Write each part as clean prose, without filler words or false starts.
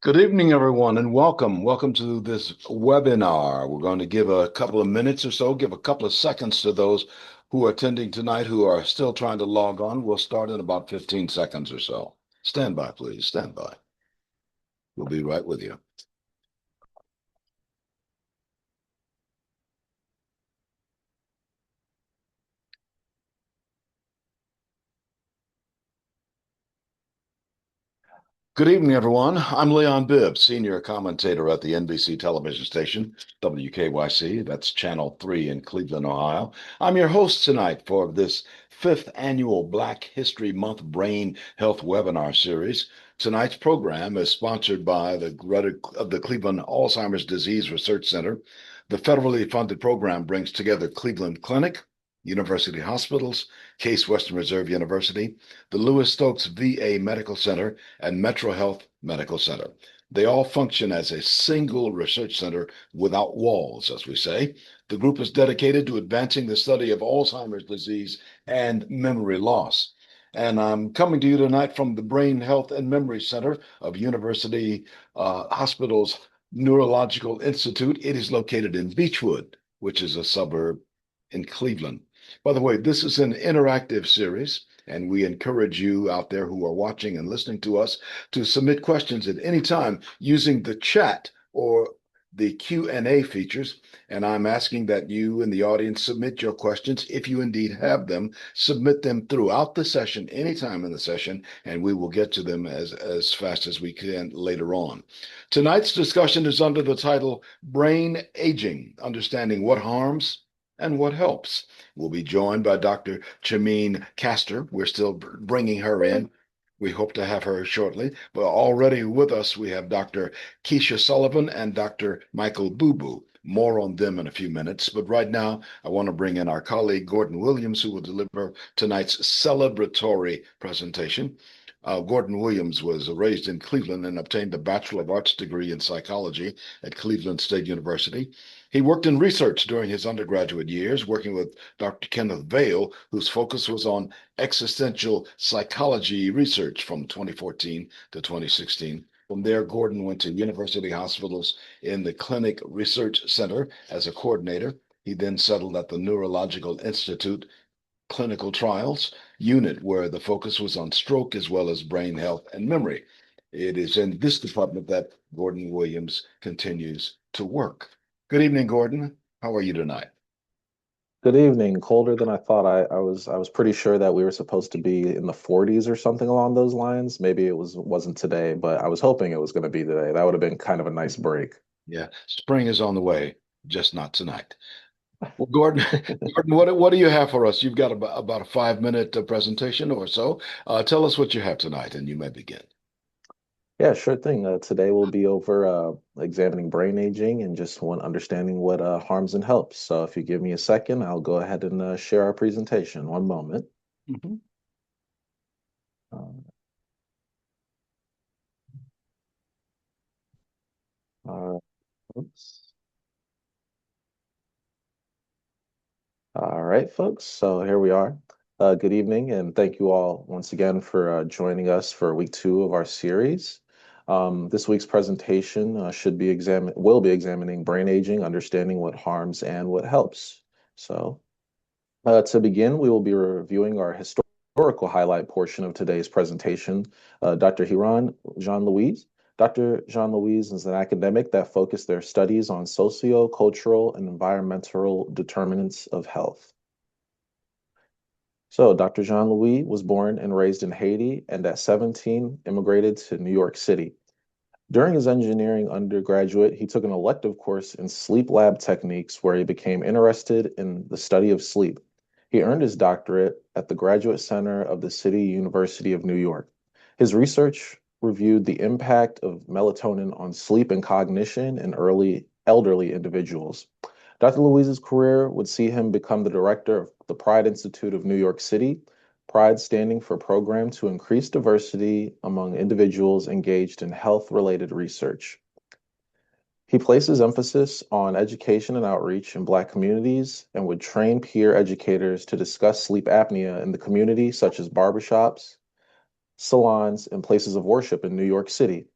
Good evening, everyone, and welcome. Welcome to this webinar. We're going to give a couple of minutes or so, give a couple of seconds to those who are attending tonight who are still trying to log on. We'll start in about 15 seconds or so. Stand by, please. Stand by. We'll be right with you. Good evening, everyone. I'm Leon Bibb, senior commentator at the NBC television station, WKYC. That's Channel 3 in Cleveland, Ohio. I'm your host tonight for this fifth annual Black History Month Brain Health Webinar series. Tonight's program is sponsored by the Cleveland Alzheimer's Disease Research Center. The federally funded program brings together Cleveland Clinic, University Hospitals, Case Western Reserve University, the Lewis Stokes VA Medical Center, and Metro Health Medical Center. They all function as a single research center without walls, as we say. The group is dedicated to advancing the study of Alzheimer's disease and memory loss. And I'm coming to you tonight from the Brain Health and Memory Center of University Hospital's Neurological Institute. It is located in Beechwood, which is a suburb in Cleveland. By the way, this is an interactive series, and we encourage you out there who are watching and listening to us to submit questions at any time using the chat or the Q&A features. And I'm asking that you in the audience submit your questions. If you indeed have them, submit them throughout the session, anytime in the session, and we will get to them as fast as we can later on. Tonight's discussion is under the title Brain Aging, Understanding What Harms and What Helps. We'll be joined by Dr. Chameen Castor. We're still bringing her in. We hope to have her shortly. But already with us, we have Dr. Keisha Sullivan and Dr. Michael Bubu. More on them in a few minutes. But right now, I want to bring in our colleague, Gordon Williams, who will deliver tonight's celebratory presentation. Gordon Williams was raised in Cleveland and obtained a Bachelor of Arts degree in psychology at Cleveland State University. He worked in research during his undergraduate years, working with Dr. Kenneth Vail, whose focus was on existential psychology research from 2014 to 2016. From there, Gordon went to University Hospitals in the Clinic Research Center as a coordinator. He then settled at the Neurological Institute Clinical Trials unit, where the focus was on stroke as well as brain health and memory. It is in this department that Gordon Williams continues to work. Good evening, Gordon. How are you tonight? Good evening. Colder than I thought. I was pretty sure that we were supposed to be in the 40s or something along those lines. Maybe wasn't today, but I was hoping it was going to be today. That would have been kind of a nice break. Yeah, spring is on the way, just not tonight. Well, Gordon, Gordon, what do you have for us? You've got about a 5 minute presentation or so. Tell us what you have tonight, and you may begin. Yeah, sure thing. Today we'll be over examining brain aging and just one understanding what harms and helps. So if you give me a second, I'll go ahead and share our presentation. One moment. Mhm. Uh, uh, oops. All right, folks. So here we are. Good evening, and thank you all once again for joining us for week two of our series. This week's presentation will be examining brain aging, understanding what harms and what helps. So, to begin, we will be reviewing our historical highlight portion of today's presentation. Dr. Hiran Jean-Louise. Dr. Jean-Louise is an academic that focused their studies on socio-cultural and environmental determinants of health. So, Dr. Jean-Louis was born and raised in Haiti and at 17 immigrated to New York City. During his engineering undergraduate, he took an elective course in sleep lab techniques where he became interested in the study of sleep. He earned his doctorate at the Graduate Center of the City University of New York. His research reviewed the impact of melatonin on sleep and cognition in early elderly individuals. Dr. Louise's career would see him become the director of the Pride Institute of New York City, Pride standing for Program to Increase Diversity Among Individuals Engaged in Health-Related Research. He places emphasis on education and outreach in Black communities and would train peer educators to discuss sleep apnea in the community, such as barbershops, salons, and places of worship in New York City.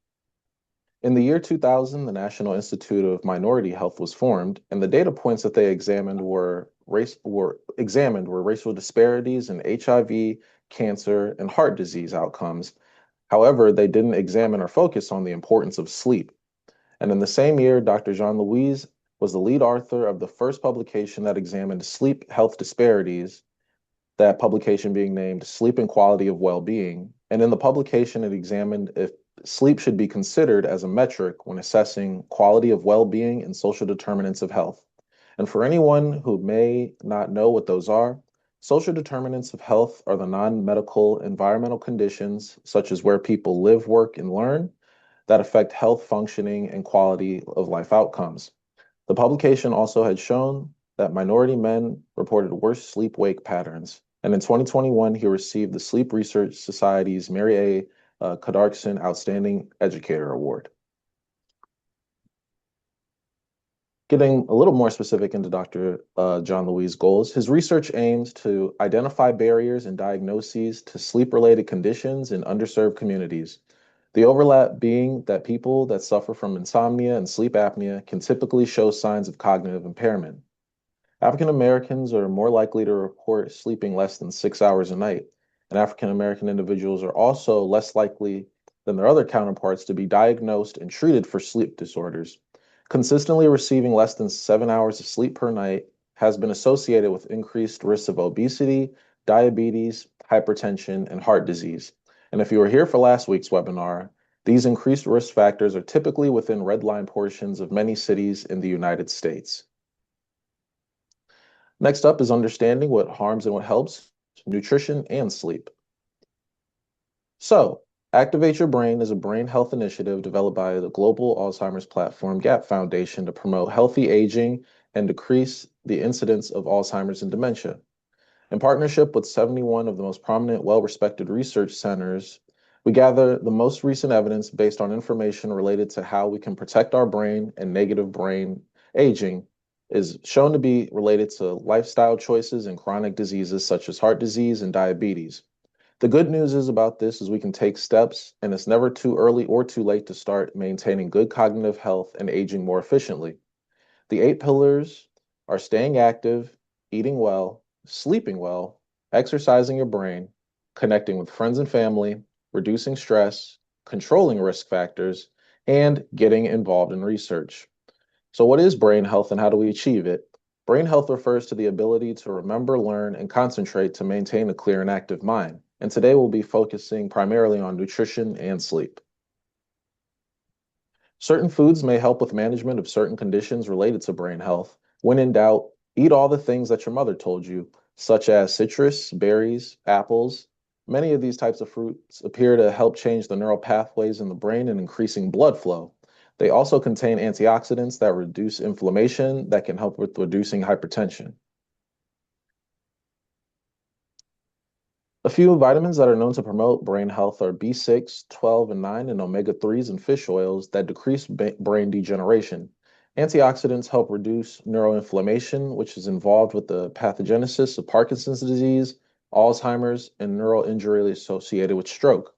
In the year 2000, the National Institute of Minority Health was formed, and the data points that they examined were racial disparities in HIV, cancer, and heart disease outcomes. However, they didn't examine or focus on the importance of sleep. And in the same year, Dr. Jean Louise was the lead author of the first publication that examined sleep health disparities, that publication being named Sleep and Quality of Well-Being. And in the publication, it examined if sleep should be considered as a metric when assessing quality of well-being and social determinants of health. And for anyone who may not know what those are, social determinants of health are the non-medical environmental conditions, such as where people live, work, and learn, that affect health functioning and quality of life outcomes. The publication also had shown that minority men reported worse sleep-wake patterns. And in 2021, he received the Sleep Research Society's Mary A. Kadarkson Outstanding Educator Award. Getting a little more specific into Dr. John Louis' goals, his research aims to identify barriers and diagnoses to sleep-related conditions in underserved communities. The overlap being that people that suffer from insomnia and sleep apnea can typically show signs of cognitive impairment. African Americans are more likely to report sleeping less than 6 hours a night, and African American individuals are also less likely than their other counterparts to be diagnosed and treated for sleep disorders. Consistently receiving less than 7 hours of sleep per night has been associated with increased risks of obesity, diabetes, hypertension, and heart disease. And if you were here for last week's webinar, these increased risk factors are typically within red line portions of many cities in the United States. Next up is understanding what harms and what helps nutrition and sleep. So, Activate Your Brain is a brain health initiative developed by the global Alzheimer's platform GAP Foundation to promote healthy aging and decrease the incidence of Alzheimer's and dementia. In partnership with 71 of the most prominent, well-respected research centers, we gather the most recent evidence based on information related to how we can protect our brain, and negative brain aging is shown to be related to lifestyle choices and chronic diseases such as heart disease and diabetes. The good news is about this is we can take steps, and it's never too early or too late to start maintaining good cognitive health and aging more efficiently. The 8 pillars are staying active, eating well, sleeping well, exercising your brain, connecting with friends and family, reducing stress, controlling risk factors, and getting involved in research. So, what is brain health and how do we achieve it? Brain health refers to the ability to remember, learn, and concentrate to maintain a clear and active mind. And today we'll be focusing primarily on nutrition and sleep. Certain foods may help with management of certain conditions related to brain health. When in doubt, eat all the things that your mother told you, such as citrus, berries, apples. Many of these types of fruits appear to help change the neural pathways in the brain and increasing blood flow. They also contain antioxidants that reduce inflammation that can help with reducing hypertension. A few vitamins that are known to promote brain health are B6, 12, and 9, and omega-3s in fish oils that decrease brain degeneration. Antioxidants help reduce neuroinflammation, which is involved with the pathogenesis of Parkinson's disease, Alzheimer's, and neural injury associated with stroke.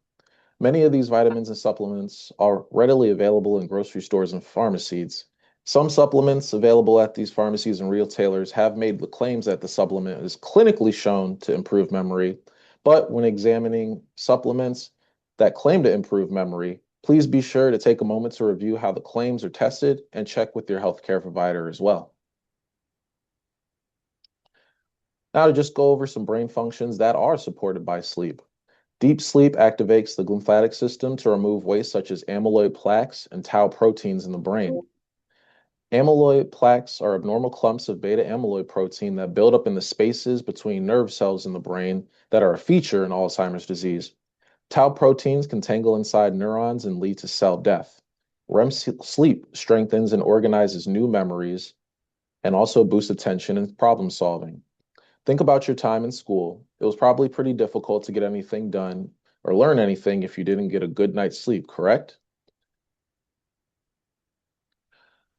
Many of these vitamins and supplements are readily available in grocery stores and pharmacies. Some supplements available at these pharmacies and retailers have made the claims that the supplement is clinically shown to improve memory, but when examining supplements that claim to improve memory, please be sure to take a moment to review how the claims are tested and check with your healthcare provider as well. Now to just go over some brain functions that are supported by sleep. Deep sleep activates the lymphatic system to remove waste such as amyloid plaques and tau proteins in the brain. Amyloid plaques are abnormal clumps of beta amyloid protein that build up in the spaces between nerve cells in the brain that are a feature in Alzheimer's disease. Tau proteins can tangle inside neurons and lead to cell death. Sleep strengthens and organizes new memories and also boosts attention and problem solving. Think about your time in school. It was probably pretty difficult to get anything done or learn anything if you didn't get a good night's sleep, correct?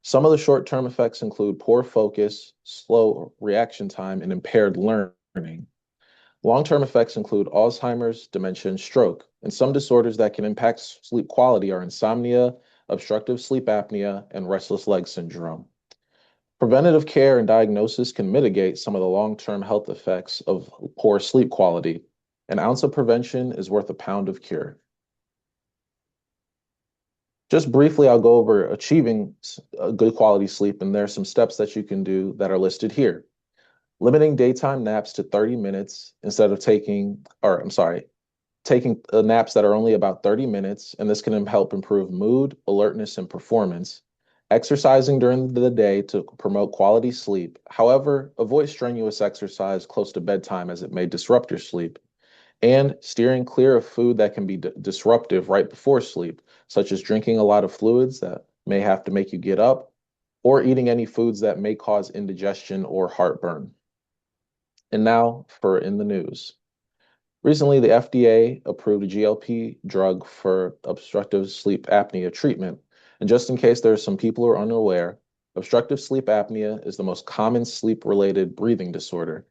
Some of the short-term effects include poor focus, slow reaction time, and impaired learning. Long-term effects include Alzheimer's, dementia, and stroke. And some disorders that can impact sleep quality are insomnia, obstructive sleep apnea, and restless leg syndrome. Preventative care and diagnosis can mitigate some of the long-term health effects of poor sleep quality. An ounce of prevention is worth a pound of cure. Just briefly, I'll go over achieving a good quality sleep, and there are some steps that you can do that are listed here. Limiting daytime naps to 30 minutes instead of taking naps that are only about 30 minutes, and this can help improve mood, alertness, and performance. Exercising during the day to promote quality sleep. However, avoid strenuous exercise close to bedtime as it may disrupt your sleep. And steering clear of food that can be disruptive right before sleep, such as drinking a lot of fluids that may have to make you get up, or eating any foods that may cause indigestion or heartburn. And now for in the news. Recently, the FDA approved a GLP drug for obstructive sleep apnea treatment. And just in case there are some people who are unaware, obstructive sleep apnea is the most common sleep-related breathing disorder.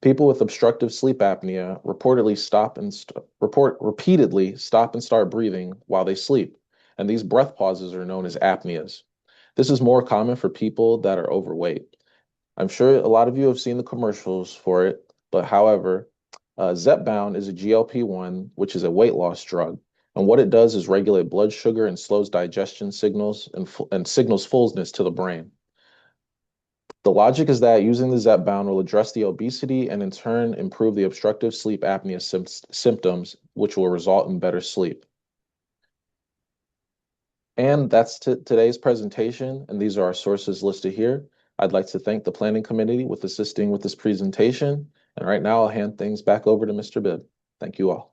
People with obstructive sleep apnea repeatedly stop and start breathing while they sleep, and these breath pauses are known as apneas. This is more common for people that are overweight. I'm sure a lot of you have seen the commercials for it, but however, Zepbound is a GLP-1, which is a weight loss drug. And what it does is regulate blood sugar and slows digestion signals and signals fullness to the brain. The logic is that using the Zepbound will address the obesity and in turn improve the obstructive sleep apnea symptoms, which will result in better sleep. And that's today's presentation, and these are our sources listed here. I'd like to thank the Planning Committee with assisting with this presentation. And right now I'll hand things back over to Mr. Bibb. Thank you all.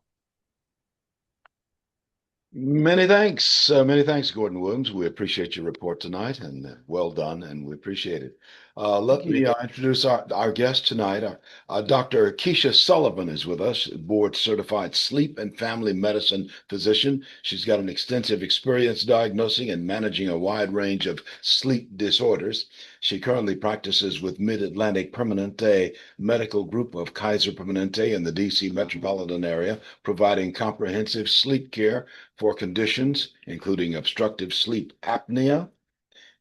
Many thanks, Gordon Williams. We appreciate your report tonight, and well done, and we appreciate it. Thank Let you. me introduce our guest tonight. Dr. Keisha Sullivan is with us, board certified sleep and family medicine physician. She's got an extensive experience diagnosing and managing a wide range of sleep disorders. She currently practices with Mid-Atlantic Permanente Medical Group of Kaiser Permanente in the DC metropolitan area, providing comprehensive sleep care for conditions including obstructive sleep apnea,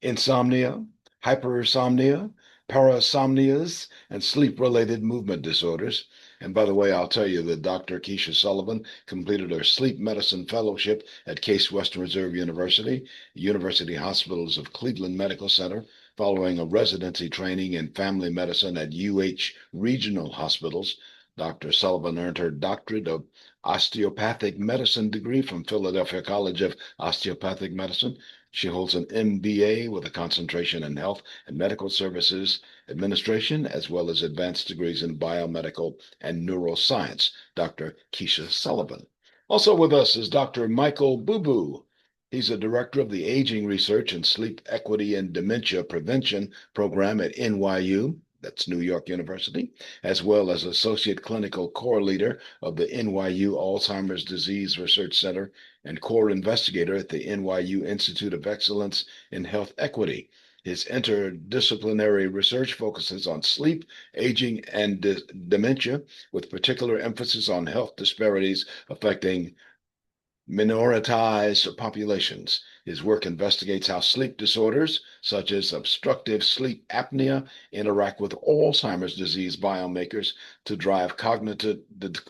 insomnia, hypersomnia, parasomnias, and sleep related movement disorders. And by the way, I'll tell you that Dr. Keisha Sullivan completed her sleep medicine fellowship at Case Western Reserve University, University Hospitals of Cleveland Medical Center, following a residency training in family medicine at UH Regional Hospitals. Dr. Sullivan earned her doctorate of osteopathic medicine degree from Philadelphia College of Osteopathic Medicine. She holds an MBA with a concentration in health and medical services administration, as well as advanced degrees in biomedical and neuroscience. Dr. Keisha Sullivan. Also with us is Dr. Michael Bubu. He's a director of the Aging Research and Sleep Equity and Dementia Prevention Program at NYU. That's New York University, as well as Associate Clinical Core Leader of the NYU Alzheimer's Disease Research Center and core investigator at the NYU Institute of Excellence in Health Equity. His interdisciplinary research focuses on sleep, aging, and dementia, with particular emphasis on health disparities affecting minoritized populations. His work investigates how sleep disorders, such as obstructive sleep apnea, interact with Alzheimer's disease biomarkers to drive cognitive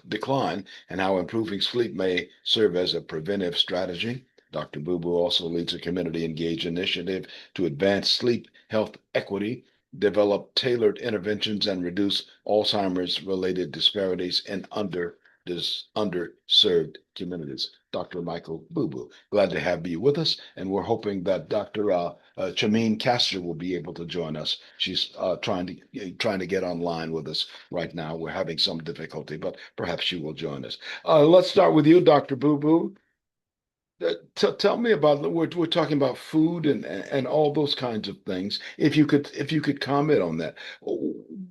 decline and how improving sleep may serve as a preventive strategy. Dr. Bubu also leads a community engaged initiative to advance sleep health equity, develop tailored interventions, and reduce Alzheimer's related disparities in underserved communities. Dr. Michael Bubu. Glad to have you with us, and we're hoping that Dr. Chameen Castor will be able to join us. She's trying to get online with us right now. We're having some difficulty, but perhaps she will join us. Let's start with you, Dr. Bubu. Tell me about we're talking about food and all those kinds of things. If you could comment on that,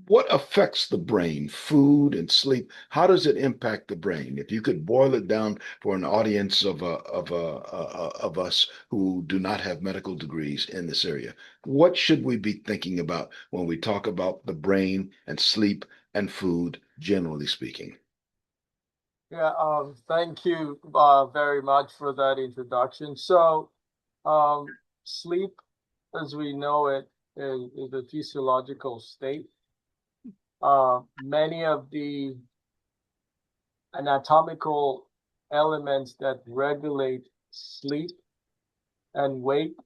what affects the brain, food and sleep? How does it impact the brain? If you could boil it down for an audience of us who do not have medical degrees in this area, what should we be thinking about when we talk about the brain and sleep and food, generally speaking? Yeah, thank you very much for that introduction. Sleep, as we know it, is a physiological state. Many of the anatomical elements that regulate sleep and wake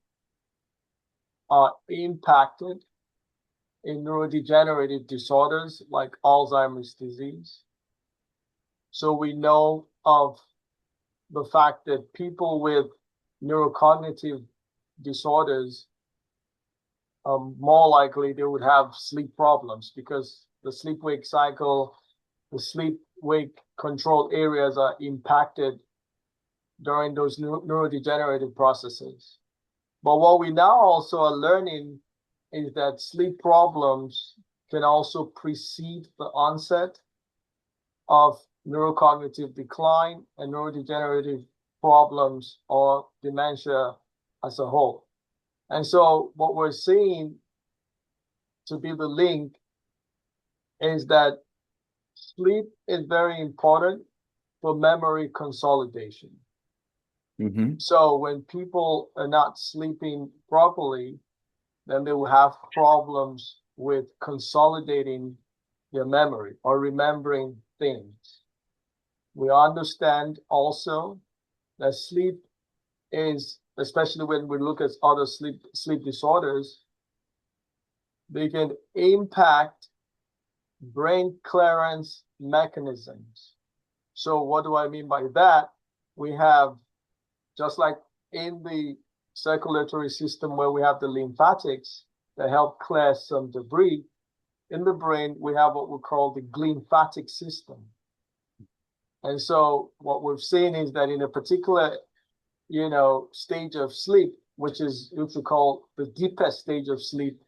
are impacted in neurodegenerative disorders like Alzheimer's disease. So we know of the fact that people with neurocognitive disorders, more likely they would have sleep problems because the sleep-wake cycle, the sleep-wake control areas are impacted during those neurodegenerative processes. But what we now also are learning is that sleep problems can also precede the onset of neurocognitive decline and neurodegenerative problems or dementia as a whole. And so what we're seeing to be the link is that sleep is very important for memory consolidation. Mm-hmm. So when people are not sleeping properly, then they will have problems with consolidating their memory or remembering things. We understand also that sleep is, especially when we look at other sleep disorders, they can impact brain clearance mechanisms. So what do I mean by that? We have, just like in the circulatory system where we have the lymphatics that help clear some debris, in the brain, we have what we call the glymphatic system. And so what we've seen is that in a particular, stage of sleep, which we call the deepest stage of sleep,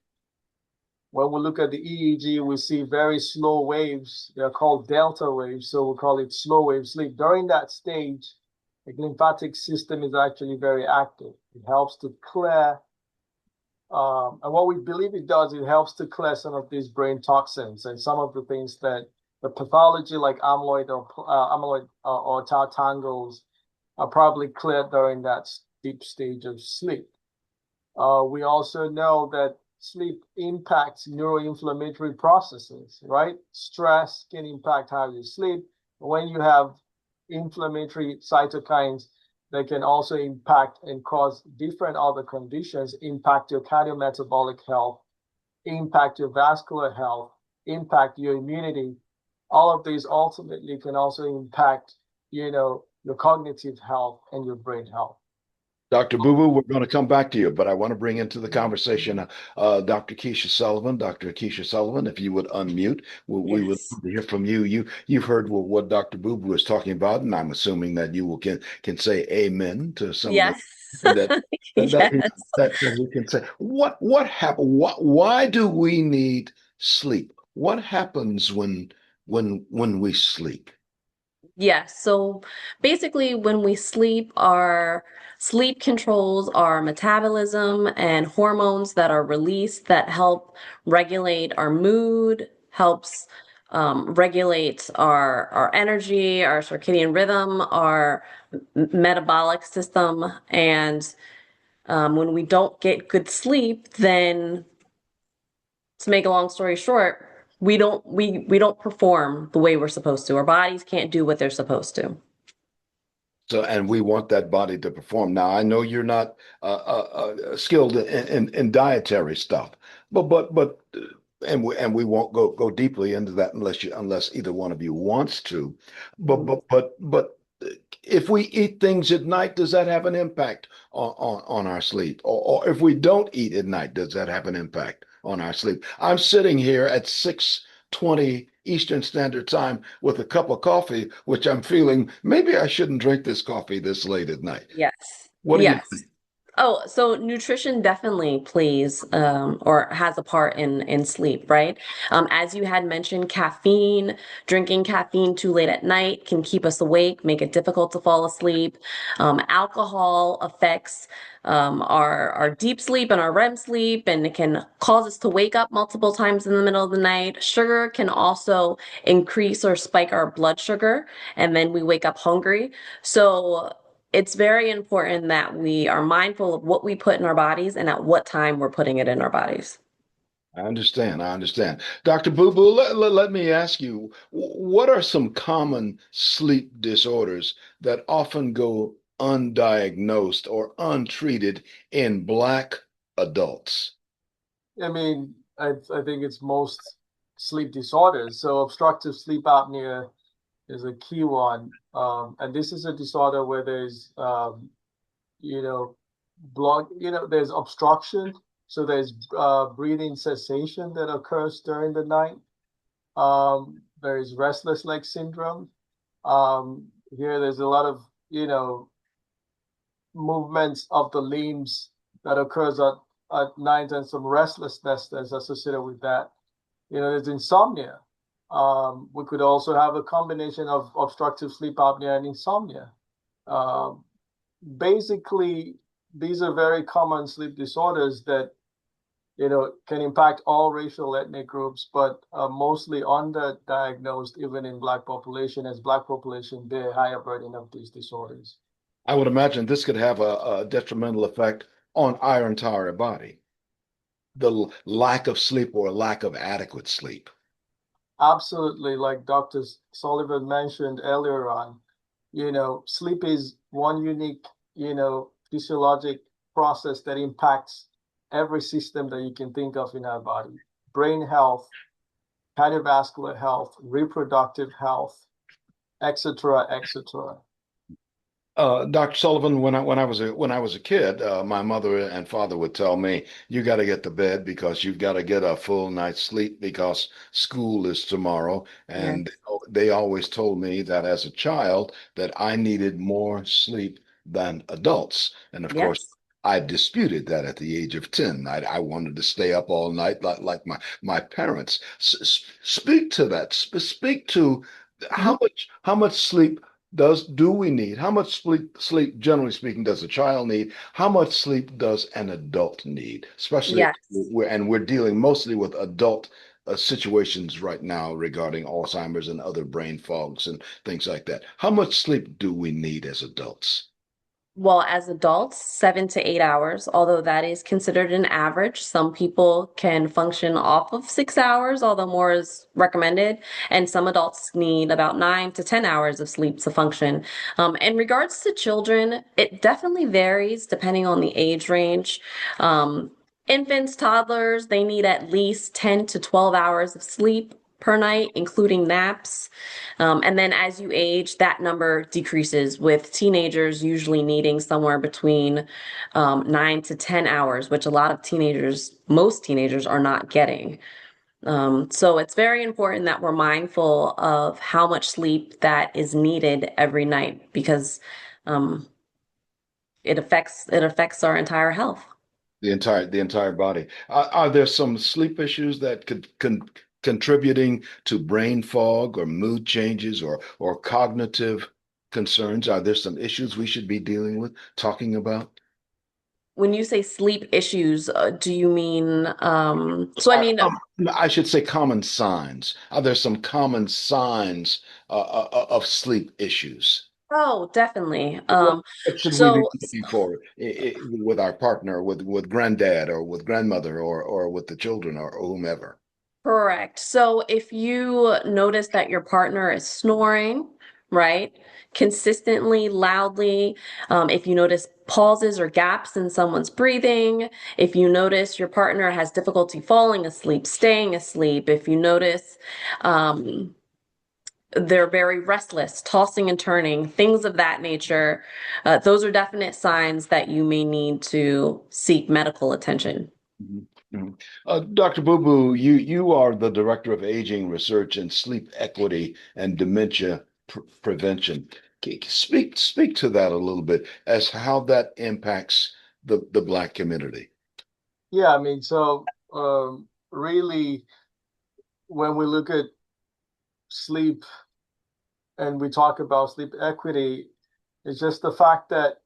when we look at the EEG, we see very slow waves. They're called delta waves, so we call it slow wave sleep. During that stage, the lymphatic system is actually very active. It helps to clear, and what we believe it does, it helps to clear some of these brain toxins and some of the things that the pathology like amyloid or tau tangles are probably cleared during that deep stage of sleep. We also know that sleep impacts neuroinflammatory processes, right? Stress can impact how you sleep. When you have inflammatory cytokines, they can also impact and cause different other conditions, impact your cardiometabolic health, impact your vascular health, impact your immunity. All of these ultimately can also impact, your cognitive health and your brain health. Dr. Boo Boo, we're going to come back to you, but I want to bring into the conversation Dr. Keisha Sullivan. Dr. Keisha Sullivan, if you would unmute, we would Yes. love to hear from you. You've heard what Dr. Boo Boo is talking about, and I'm assuming that you can say amen to some of the Yes. that Yes. that he can say. What happened? Why do we need sleep? What happens when we sleep? Yes. So basically, when we sleep, our sleep controls our metabolism and hormones that are released that help regulate our mood, helps regulate our energy, our circadian rhythm, our metabolic system. And when we don't get good sleep, then to make a long story short, we don't perform the way we're supposed to. Our bodies can't do what they're supposed to. So, and we want that body to perform. Now, I know you're not skilled in dietary stuff, but, and we won't go deeply into that unless either one of you wants to. But Mhm. but if we eat things at night, does that have an impact on our sleep? Or if we don't eat at night, does that have an impact on our sleep? I'm sitting here at 6:20 Eastern Standard Time with a cup of coffee, which I'm feeling maybe I shouldn't drink this coffee this late at night. Yes. What do you think? Yes. Oh, so nutrition definitely plays or has a part in sleep, right? As you had mentioned, caffeine, drinking caffeine too late at night can keep us awake, make it difficult to fall asleep. Alcohol affects our deep sleep and our REM sleep, and it can cause us to wake up multiple times in the middle of the night. Sugar can also increase or spike our blood sugar, and then we wake up hungry. So it's very important that we are mindful of what we put in our bodies and at what time we're putting it in our bodies. I understand. I understand. Dr. Boo Boo, let me ask you, what are some common sleep disorders that often go undiagnosed or untreated in Black adults? I mean, I think it's most sleep disorders. So obstructive sleep apnea is a key one. And this is a disorder where there's, you know, there's obstruction. So there's breathing cessation that occurs during the night. There is restless leg syndrome. Here there's a lot of, movements of the limbs that occurs at night and some restlessness that's associated with that. There's insomnia. We could also have a combination of obstructive sleep apnea and insomnia. Um, Basically, these are very common sleep disorders that can impact all racial ethnic groups, but mostly underdiagnosed even in Black population, as Black population bear a higher burden of these disorders. I would imagine this could have a detrimental effect on our entire body, the lack of sleep or lack of adequate sleep. Absolutely, like Dr. Sullivan mentioned earlier on, sleep is one unique, physiologic process that impacts every system that you can think of in our body. Brain health, cardiovascular health, reproductive health, etc., etc. Dr. Sullivan, when I was a kid, my mother and father would tell me, "You got to get to bed because you've got to get a full night's sleep because school is tomorrow." Yeah. And they always told me that as a child that I needed more sleep than adults. And of course, Yes. I disputed that at the age of 10. I wanted to stay up all night like my parents. Speak to that. Speak to Mhm. how much sleep do we need? How much sleep, generally speaking, does a child need? How much sleep does an adult need? Especially Yes. we're dealing mostly with adult situations right now regarding Alzheimer's and other brain fogs and things like that. How much sleep do we need as adults? Well, as adults, 7 to 8 hours, although that is considered an average. Some people can function off of 6 hours, although more is recommended. And some adults need about 9 to 10 hours of sleep to function. In regards to children, it definitely varies depending on the age range. Um, Infants, toddlers, they need at least 10 to 12 hours of sleep per night, including naps. And then as you age, that number decreases, with teenagers usually needing somewhere between 9 to 10 hours, which a lot of teenagers, most teenagers, are not getting. So it's very important that we're mindful of how much sleep that is needed every night, because um, it affects our entire health. The entire body. Are there some sleep issues that could contributing to brain fog or mood changes or cognitive concerns? Are there some issues we should be dealing with, talking about? When you say sleep issues, do you mean so I Uh, mean, um, I should say common signs. Are there some common signs of sleep issues? oh, definitely. What should we be So looking for with our partner, with granddad or with grandmother or with the children or whomever? correct. So if you notice that your partner is snoring, right, consistently, loudly, if you notice pauses or gaps in someone's breathing, if you notice your partner has difficulty falling asleep, staying asleep, if you notice um, they're very restless, tossing and turning, things of that nature, those are definite signs that you may need to seek medical attention. Mhm, mhm. Dr. Boo Boo, you are the Director of Aging Research and Sleep Equity and Dementia Prevention. Speak to that a little bit as how that impacts the Black community. Yeah, I mean, so really, when we look at sleep and we talk about sleep equity, it's just the fact that,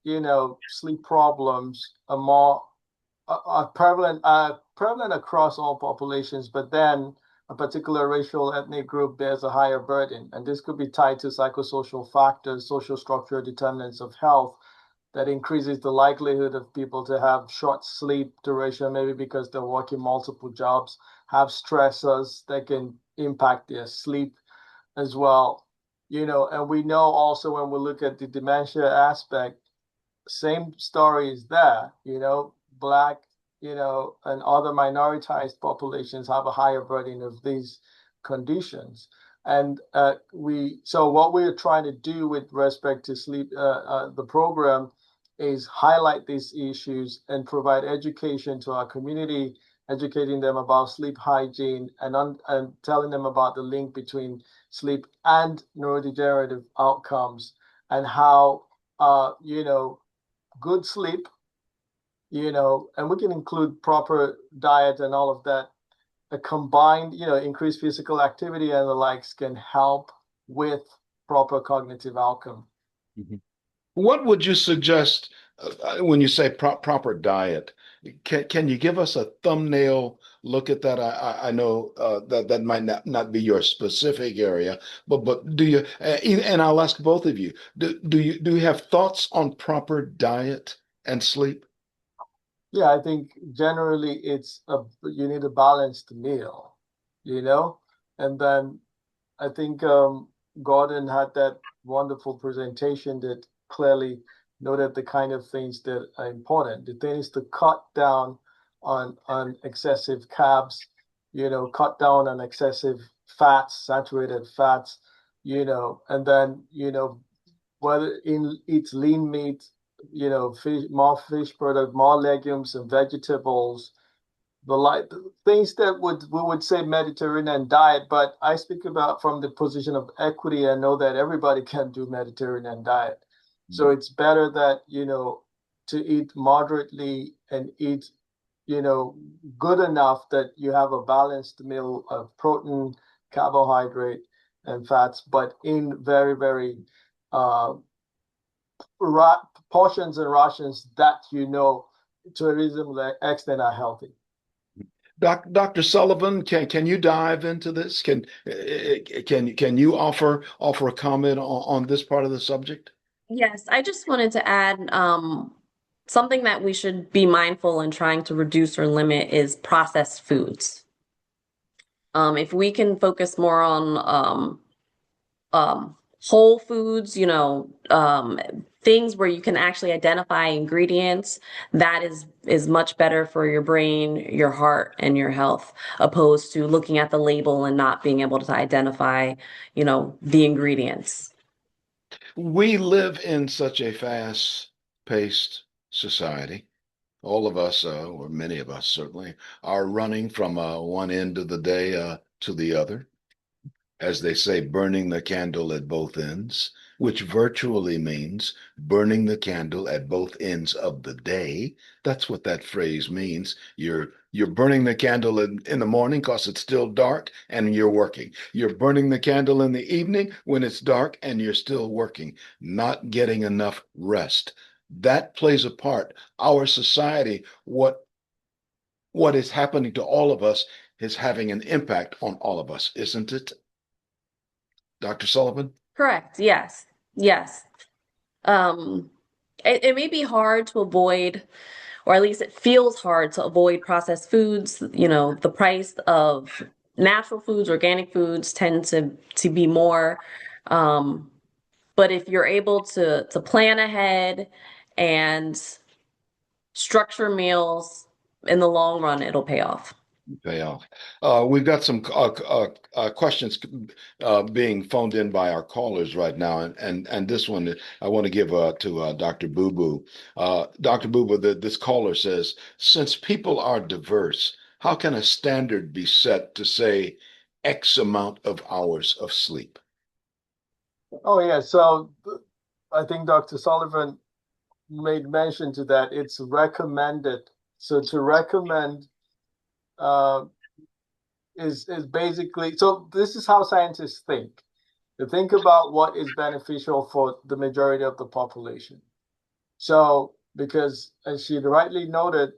sleep problems are prevalent across all populations, but then a particular racial ethnic group bears a higher burden. And this could be tied to psychosocial factors, social structural determinants of health, that increases the likelihood of people to have short sleep duration, maybe because they're working multiple jobs, have stressors that can impact their sleep as well. And we know also when we look at the dementia aspect, same story is there, Black, and other minoritized populations have a higher burden of these conditions. And so what we're trying to do with respect to sleep, the program is highlight these issues and provide education to our community, educating them about sleep hygiene and telling them about the link between sleep and neurodegenerative outcomes and how, good sleep, and we can include proper diet and all of that. A combined, increased physical activity and the likes can help with proper cognitive outcome. Mhm. What would you suggest when you say proper diet? Can you give us a thumbnail look at that? I know that might not be your specific area, but do you? And I'll ask both of you. Do you have thoughts on proper diet and sleep? Yeah, I think generally you need a balanced meal, you know, and then I think Gordon had that wonderful presentation that clearly noted the kind of things that are important. The thing is to cut down on excessive carbs, cut down on excessive fats, saturated fats, and then, whether eats lean meat, more fish product, more legumes and vegetables, the things that we would say Mediterranean diet, but I speak about from the position of equity and know that everybody can do Mediterranean diet. So it's better that, to eat moderately and eat, good enough that you have a balanced meal of protein, carbohydrate, and fats, but in very, very uh, portions and rations that to a reasonable extent are healthy. Dr. Sullivan, can you dive into this? Can you offer a comment on this part of the subject? Yes, I just wanted to add something that we should be mindful in trying to reduce or limit is processed foods. If we can focus more on whole foods, things where you can actually identify ingredients, that is much better for your brain, your heart, and your health, opposed to looking at the label and not being able to identify, the ingredients. We live in such a fast-paced society. All of us, or many of us certainly, are running from one end of the day to the other, as they say, burning the candle at both ends, which virtually means burning the candle at both ends of the day. That's what that phrase means. You're burning the candle in the morning because it's still dark and you're working. You're burning the candle in the evening when it's dark and you're still working, not getting enough rest. That plays a part. Our society, what is happening to all of us is having an impact on all of us, isn't it? Dr. Sullivan? Correct. Yes. Yes. Um, it may be hard to avoid, or at least it feels hard to avoid processed foods. The price of natural foods, organic foods tend to be more. Um, but if you're able to plan ahead and structure meals in the long run, it'll pay off. Pay off. We've got some questions being phoned in by our callers right now, and this one I want to give to Dr. Boo Boo. Dr. Boo Boo, this caller says, since people are diverse, how can a standard be set to say X amount of hours of sleep? Oh, yeah. So I think Dr. Sullivan made mention to that. It's recommended. So to recommend uh, is basically, so this is how scientists think. They think about what is beneficial for the majority of the population. So because as she rightly noted,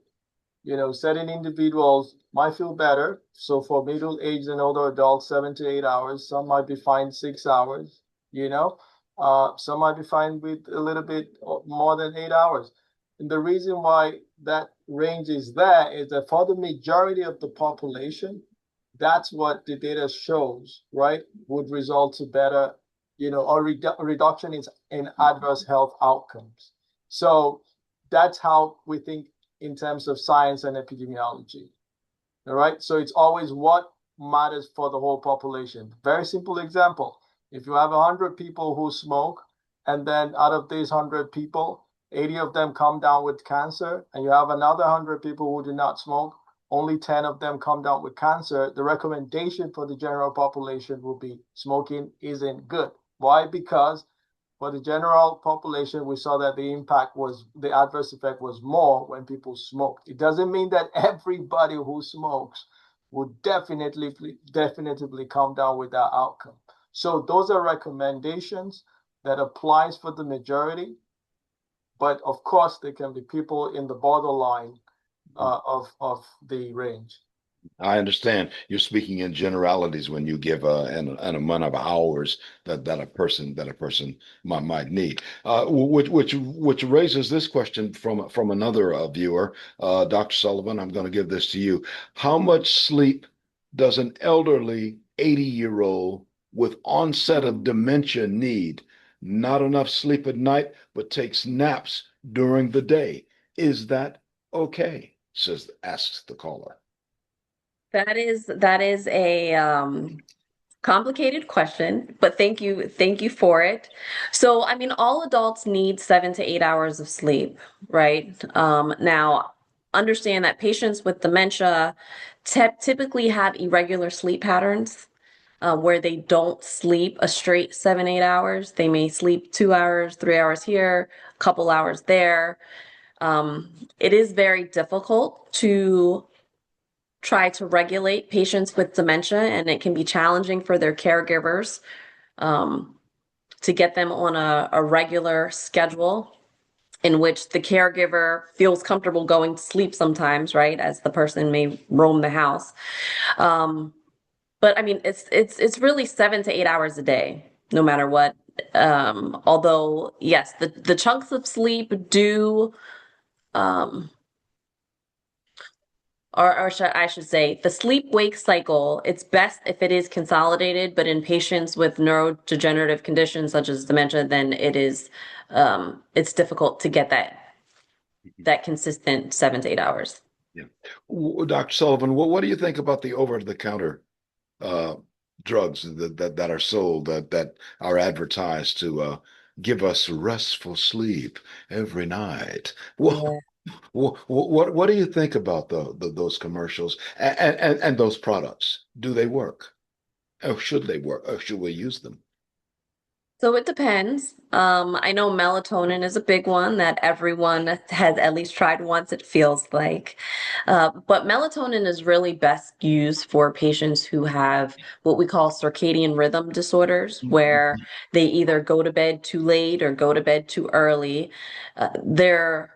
certain individuals might feel better. So for middle-aged and older adults, 7 to 8 hours. Some might be fine 6 hours, you know. Some might be fine with a little bit more than 8 hours. And the reason why that range is there is that for the majority of the population, that's what the data shows, right? Would result to better, or reduction in adverse health outcomes. So that's how we think in terms of science and epidemiology. All right. So it's always what matters for the whole population. Very simple example. If you have 100 people who smoke, and then out of these 100 people, 80 of them come down with cancer, and you have another 100 people who do not smoke, only 10 of them come down with cancer, the recommendation for the general population will be smoking isn't good. Why? Because for the general population, we saw that the adverse effect was more when people smoked. It doesn't mean that everybody who smokes would definitively come down with that outcome. So those are recommendations that applies for the majority, but of course there can be people in the borderline of the range. I understand you're speaking in generalities when you give an amount of hours that a person might need. Which raises this question from another viewer, Dr. Sullivan. I'm going to give this to you. How much sleep does an elderly 80-year-old with onset of dementia need? Not enough sleep at night, but takes naps during the day. Is that okay? Asks the caller. That is a complicated question, but thank you for it. So, I mean, all adults need 7 to 8 hours of sleep, right? Now, understand that patients with dementia typically have irregular sleep patterns, where they don't sleep a straight 7, 8 hours. They may sleep 2 hours, 3 hours here, a couple hours there. It is very difficult to try to regulate patients with dementia, and it can be challenging for their caregivers um, to get them on a regular schedule in which the caregiver feels comfortable going to sleep sometimes, right? As the person may roam the house. But I mean, it's really 7 to 8 hours a day, no matter what. Although, yes, the chunks of sleep do um, I should say, the sleep-wake cycle, it's best if it is consolidated, but in patients with neurodegenerative conditions such as dementia, then it's difficult to get that consistent 7 to 8 hours. Yeah. Dr. Sullivan, what do you think about the over-the-counter uh, drugs that are sold that are advertised to give us restful sleep every night? Yeah. What do you think about those commercials and those products? Do they work? Or should they work? Or should we use them? So it depends. I know melatonin is a big one that everyone has at least tried once, it feels like. But melatonin is really best used for patients who have what we call circadian rhythm disorders, where they either go to bed too late or go to bed too early. They're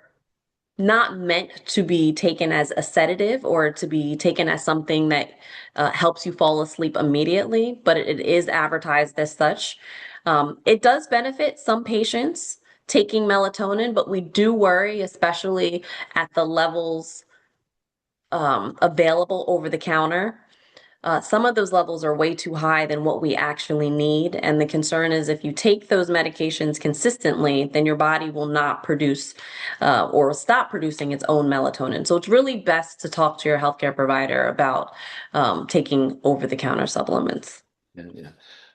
not meant to be taken as a sedative or to be taken as something that helps you fall asleep immediately, but it is advertised as such. It does benefit some patients taking melatonin, but we do worry, especially at the levels available over the counter. Some of those levels are way too high than what we actually need. And the concern is if you take those medications consistently, then your body will not produce or stop producing its own melatonin. So it's really best to talk to your healthcare provider about taking over-the-counter supplements. Yeah, yeah.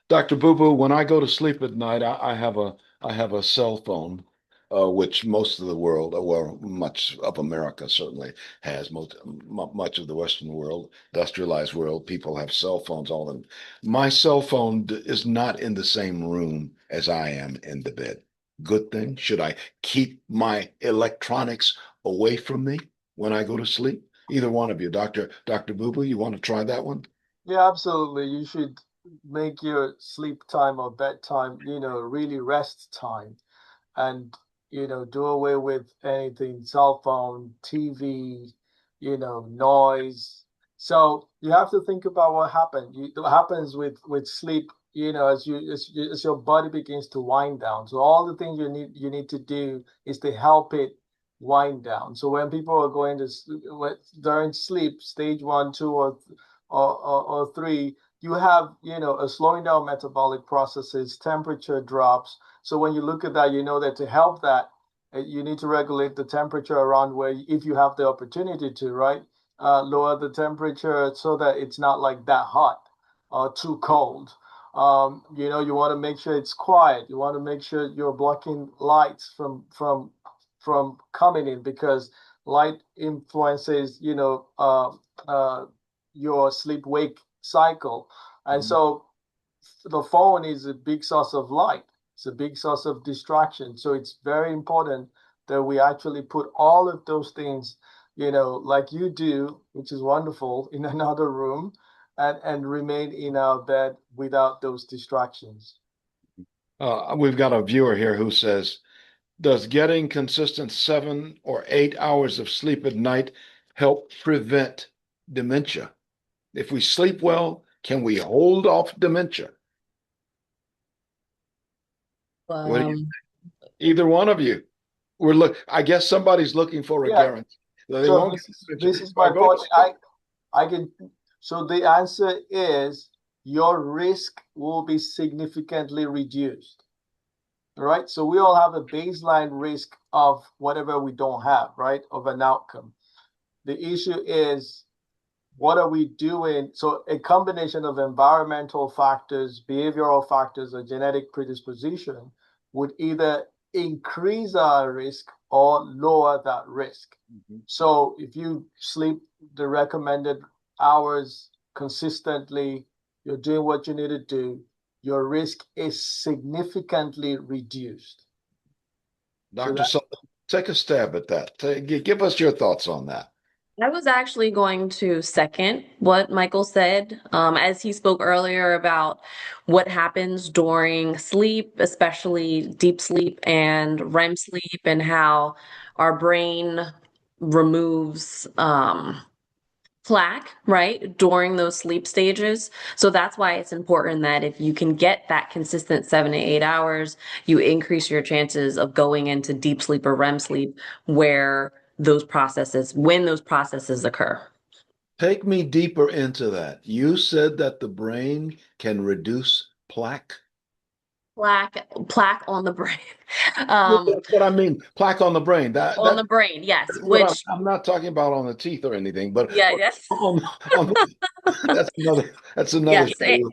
Dr. Boo Boo, when I go to sleep at night, I have a cell phone, which most of the world, well, much of America certainly has. Much of the Western world, industrialized world, people have cell phones. All of them. My cell phone is not in the same room as I am in the bed. Good thing. Should I keep my electronics away from me when I go to sleep? Either one of you, Dr. Boo Boo, you want to try that one? Yeah, absolutely. You should make your sleep time or bedtime, really rest time. And do away with anything, cell phone, TV, noise. So you have to think about what happens with sleep. as your body begins to wind down. So all the things you need to do is to help it wind down. So when people are going to during sleep, stage 1, 2, or 3, you have a slowing down metabolic processes, temperature drops. So when you look at that, you know that to help that, you need to regulate the temperature around where, if you have the opportunity to, right, lower the temperature so that it's not like that hot or too cold. You want to make sure it's quiet. You want to make sure you're blocking lights from coming in, because light influences, your sleep-wake cycle. And so the phone is a big source of light. It's a big source of distraction. So it's very important that we actually put all of those things, like you do, which is wonderful, in another room, and remain in our bed without those distractions. We've got a viewer here who says, does getting consistent 7 or 8 hours of sleep at night help prevent dementia? If we sleep well, can we hold off dementia? What do you Um, think? Either one of you. I guess somebody's looking for a Yeah. guarantee. They So won't get this dementia. is So I my go to point. sleep. I can. So the answer is your risk will be significantly reduced. All right. So we all have a baseline risk of whatever we don't have, right? Of an outcome. The issue is, what are we doing? So a combination of environmental factors, behavioral factors, or genetic predisposition would either increase our risk or lower that risk. So if you sleep the recommended hours consistently, you're doing what you need to do, your risk is significantly reduced. Dr. Sullivan, take a stab at that. Give us your thoughts on that. I was actually going to second what Michael said, as he spoke earlier about what happens during sleep, especially deep sleep and REM sleep, and how our brain removes plaque, right, during those sleep stages. So that's why it's important that if you can get that consistent 7 to 8 hours, you increase your chances of going into deep sleep or REM sleep when those processes occur. Take me deeper into that. You said that the brain can reduce plaque. Plaque on the brain. Well, that's what I mean. Plaque on the brain. On the brain, yes, That's what which, I'm not talking about on the teeth or anything, but yeah, yes. on that's another Yes, show.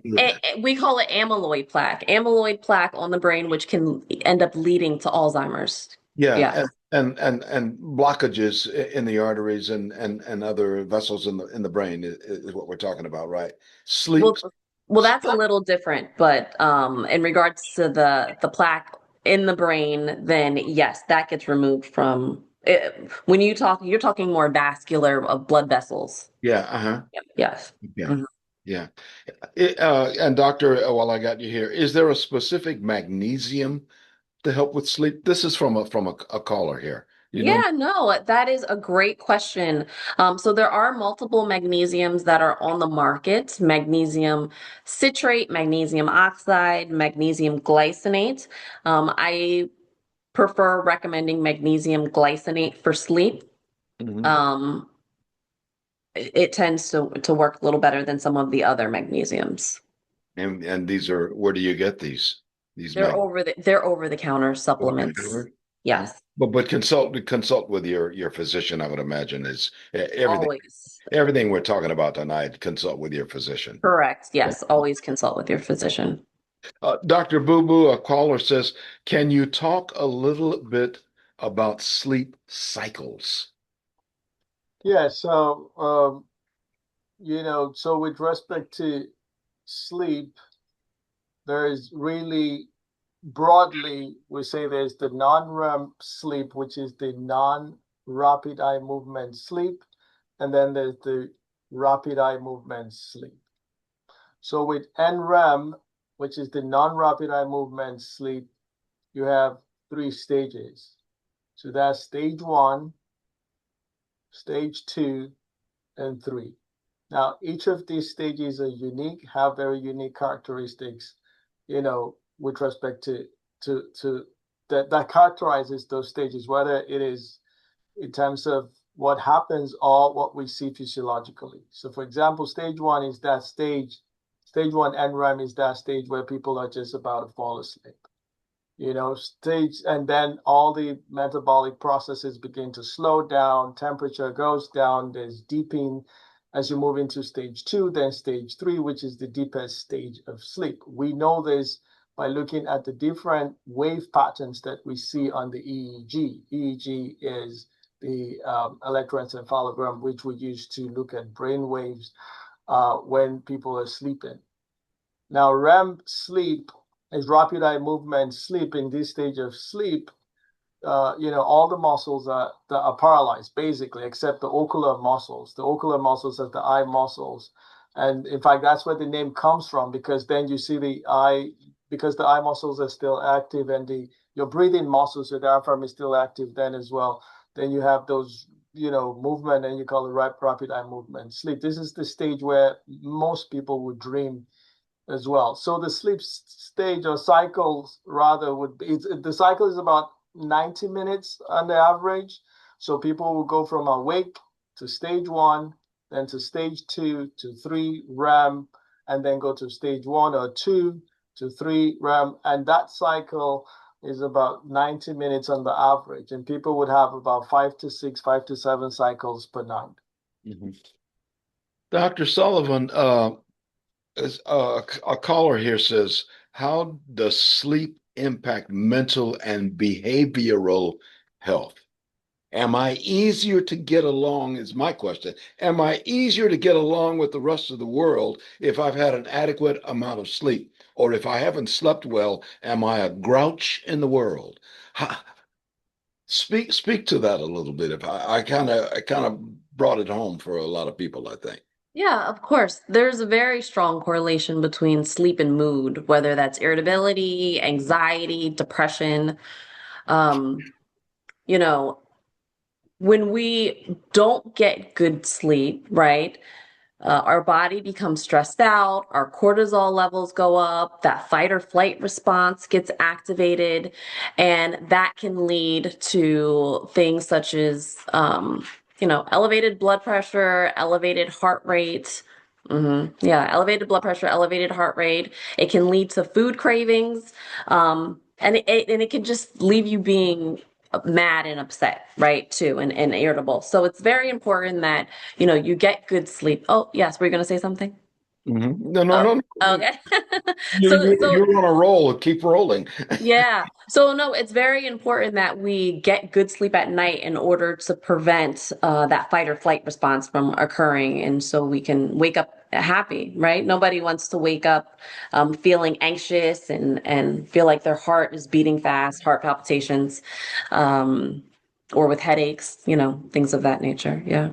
we call it amyloid plaque on the brain, which can end up leading to Alzheimer's. Yeah, Yes. and blockages in the arteries and other vessels in the brain is what we're talking about, right? Well, Sleep. that's a little different, but in regards to the plaque in the brain, then yes, that gets removed from it. When you're talking more vascular of blood vessels. Yeah, uh-huh. Yes. Yeah, Mhm. yeah. And doctor, while I got you here, is there a specific magnesium to help with sleep? This is from a caller here. You know? Yeah, no, that is a great question. So there are multiple magnesiums that are on the market: magnesium citrate, magnesium oxide, magnesium glycinate. I prefer recommending magnesium glycinate for sleep. Mhm. Um, it tends to work a little better than some of the other magnesiums. And these are where do you get these? These They're mag over the counter over the supplements. counter? Yes, But consult with your physician, I would imagine, is always. everything we're talking about tonight, consult with your physician. Correct. Yes, always consult with your physician. Dr. Boo Boo, a caller says, can you talk a little bit about sleep cycles? Yeah. So, so with respect to sleep, there is really broadly, we say there's the non-REM sleep, which is the non-rapid eye movement sleep, and then there's the rapid eye movement sleep. So with NREM, which is the non-rapid eye movement sleep, you have 3 stages. So that's stage 1, stage 2, and 3. Now, each of these stages are unique, have very unique characteristics, with respect to that characterizes those stages, whether it is in terms of what happens or what we see physiologically. So, for example, stage one is that stage one NREM is that stage where people are just about to fall asleep. And then all the metabolic processes begin to slow down, temperature goes down, there's deeping as you move into stage two, then stage three, which is the deepest stage of sleep. We know this by looking at the different wave patterns that we see on the EEG. EEG is the electroencephalogram, which we use to look at brain waves when people are sleeping. Now, REM sleep is rapid eye movement sleep. In this stage of sleep, all the muscles are paralyzed basically, except the ocular muscles. The ocular muscles are the eye muscles, and in fact, that's where the name comes from, because then you see the eye, because the eye muscles are still active, and your breathing muscles, your diaphragm is still active then as well. Then you have those movement, and you call it rapid eye movement sleep. This is the stage where most people would dream as well. So the sleep stage or cycles rather would be, the cycle is about 90 minutes on the average. So people will go from awake to stage one, then to stage two to three REM, and then go to stage one or two to three REM. And that cycle is about 90 minutes on the average. And people would have about 5 to 6, 5 to 7 cycles per night. Mm-hmm. Dr. Sullivan, a caller here says, how does sleep impact mental and behavioral health? Am I easier to get along, is my question. Am I easier to get along with the rest of the world if I've had an adequate amount of sleep? Or if I haven't slept well, am I a grouch in the world? Speak to that a little bit. If I kind of brought it home for a lot of people, I think. Yeah, of course. There's a very strong correlation between sleep and mood, whether that's irritability, anxiety, depression. Um, you know, when we don't get good sleep, right? Our body becomes stressed out, our cortisol levels go up, that fight or flight response gets activated, and that can lead to things such as, elevated blood pressure, elevated heart rate. Yeah, elevated blood pressure, elevated heart rate. It can lead to food cravings, and it can just leave you being mad and upset, right, too, and irritable. So it's very important that you get good sleep. Oh, yes, were you going to say something? No, no, Oh, no, no. okay. You, So, you, so you're on a roll. Keep rolling. yeah. So no, it's very important that we get good sleep at night in order to prevent that fight or flight response from occurring, and so we can wake up happy, right? Nobody wants to wake up feeling anxious and feel like their heart is beating fast, heart palpitations, um, or with headaches, things of that nature. Yeah.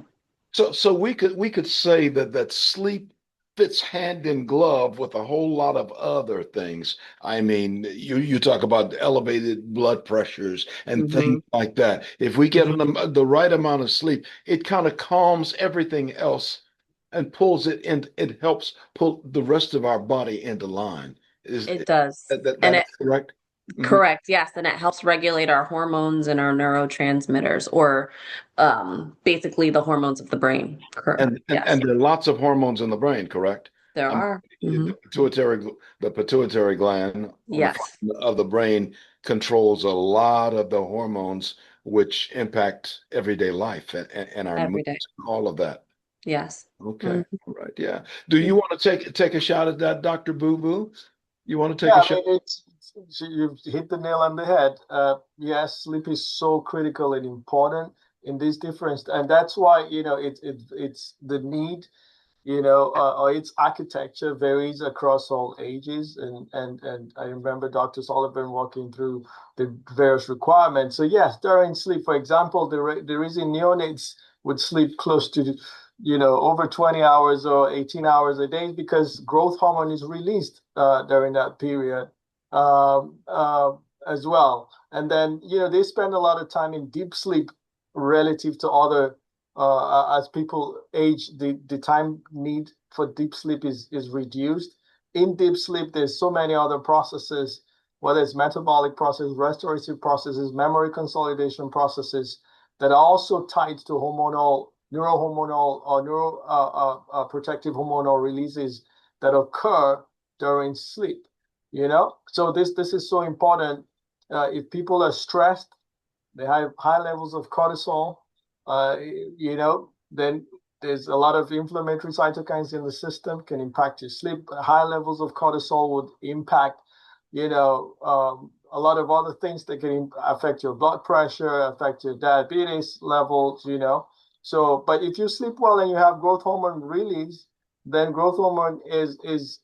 So we could say that sleep fits hand in glove with a whole lot of other things. I mean, you talk about elevated blood pressures and Hmm. things like that. If we get the right amount of sleep, it kind of calms everything else and pulls it in. It helps pull the rest of our body into line. Is It does. that And is correct? Mhm. correct, yes, and it helps regulate our hormones and our neurotransmitters, or basically the hormones of the brain. And, and Yes, and there are lots of hormones in the brain, correct? there I mean, are. the pituitary gland on the Yes, front of the brain controls a lot of the hormones which impact everyday life and our moods, every day. all of that. Yes. Okay, Mhm. all right, yeah. Do you want to take a shot at that, Dr. Boo Boo? You want to take Yeah, a I shot? mean, you've hit the nail on the head. Yes, sleep is so critical and important in this difference, and that's why it's the need, or its architecture varies across all ages. And I remember Dr. Sullivan walking through the various requirements. So yes, during sleep, for example, the reason neonates would sleep close to over 20 hours or 18 hours a day is because growth hormone is released during that period um, uh, as well. And then they spend a lot of time in deep sleep relative to other as people age, the time need for deep sleep is reduced. in deep sleep, there's so many other processes, whether it's metabolic processes, restorative processes, memory consolidation processes that are also tied to hormonal, neurohormonal or protective hormonal releases that occur during sleep. So this is so important. If people are stressed, they have high levels of cortisol, then there's a lot of inflammatory cytokines in the system can impact your sleep. High levels of cortisol would impact, a lot of other things that can affect your blood pressure, affect your diabetes levels. So, but if you sleep well and you have growth hormone release, then growth hormone is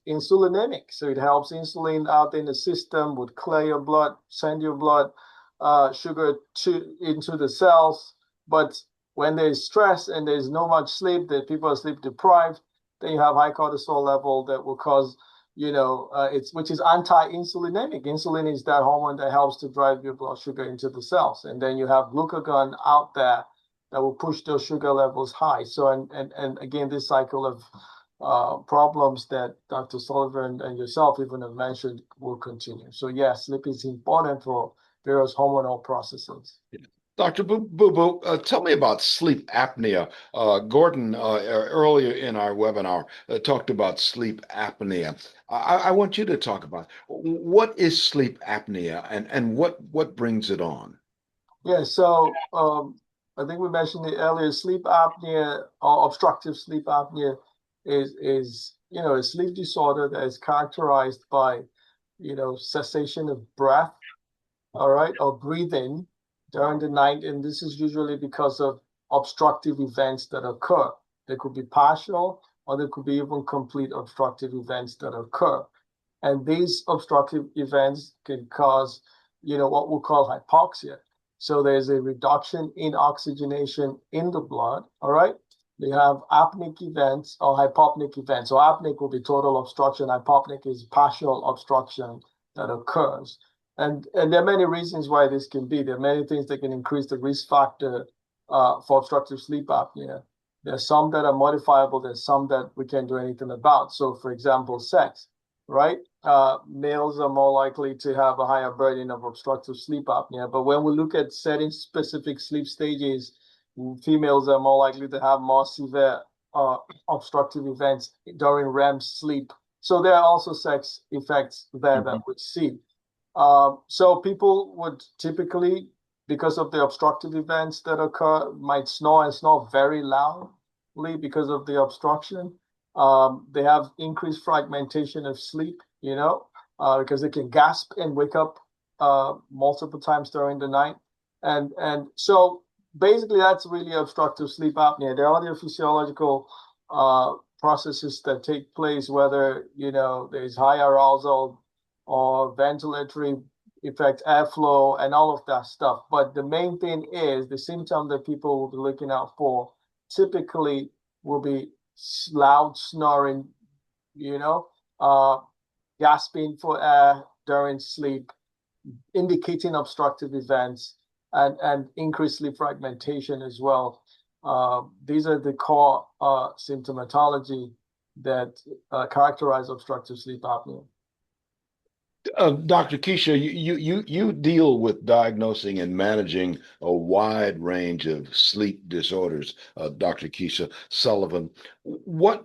insulinemic. So it helps insulin out in the system, would clear your blood, send your blood sugar into the cells. But when there's stress and there's no much sleep, that people are sleep deprived, then you have high cortisol level that will cause, which is anti-insulinemic. Insulin is that hormone that helps to drive your blood sugar into the cells. And then you have glucagon out there that will push those sugar levels high. So, and again, this cycle of problems that Dr. Sullivan and yourself even have mentioned will continue. So yes, sleep is important for various hormonal processes. Dr. Boo, tell me about sleep apnea. Gordon, earlier in our webinar, talked about sleep apnea. I want you to talk about what is sleep apnea and what brings it on? Yeah, so I think we mentioned it earlier. Sleep apnea or obstructive sleep apnea is a sleep disorder that is characterized by cessation of breath, all right, or breathing during the night. And this is usually because of obstructive events that occur. They could be partial or they could be even complete obstructive events that occur. And these obstructive events can cause, what we call hypoxia. So there's a reduction in oxygenation in the blood, all right? They have apneic events or hypopneic events. So apneic will be total obstruction. Hypopneic is partial obstruction that occurs. And there are many reasons why this can be. There are many things that can increase the risk factor for obstructive sleep apnea. There's some that are modifiable. There's some that we can't do anything about. So, for example, sex, right? Males are more likely to have a higher burden of obstructive sleep apnea. But when we look at setting specific sleep stages, females are more likely to have more severe obstructive events during REM sleep. So there are also sex effects there that we see. So people would typically, because of the obstructive events that occur, might snore and snore very loudly because of the obstruction. They have increased fragmentation of sleep, because they can gasp and wake up multiple times during the night. And so basically that's really obstructive sleep apnea. There are other physiological processes that take place, whether, there's high arousal or ventilatory effect, airflow, and all of that stuff. But the main thing is the symptom that people will be looking out for typically will be loud snoring, gasping for air during sleep, indicating obstructive events, and increased sleep fragmentation as well. These are the core symptomatology that characterize obstructive sleep apnea. Dr. Keisha, you deal with diagnosing and managing a wide range of sleep disorders. Dr. Keisha Sullivan, where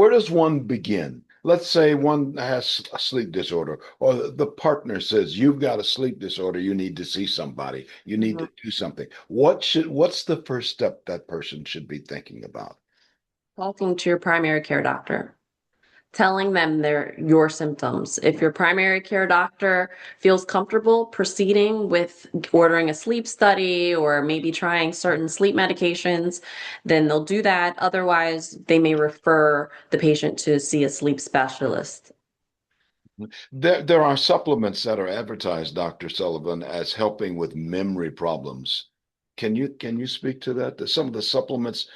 does one begin? Let's say one has a sleep disorder, or the partner says you've got a sleep disorder. You need to see somebody. You need to do something. What's the first step that person should be thinking about? Talking to your primary care doctor, telling them your symptoms. If your primary care doctor feels comfortable proceeding with ordering a sleep study or maybe trying certain sleep medications, then they'll do that. Otherwise, they may refer the patient to see a sleep specialist. There are supplements that are advertised, Dr. Sullivan, as helping with memory problems. Can you speak to that? Some of the supplements,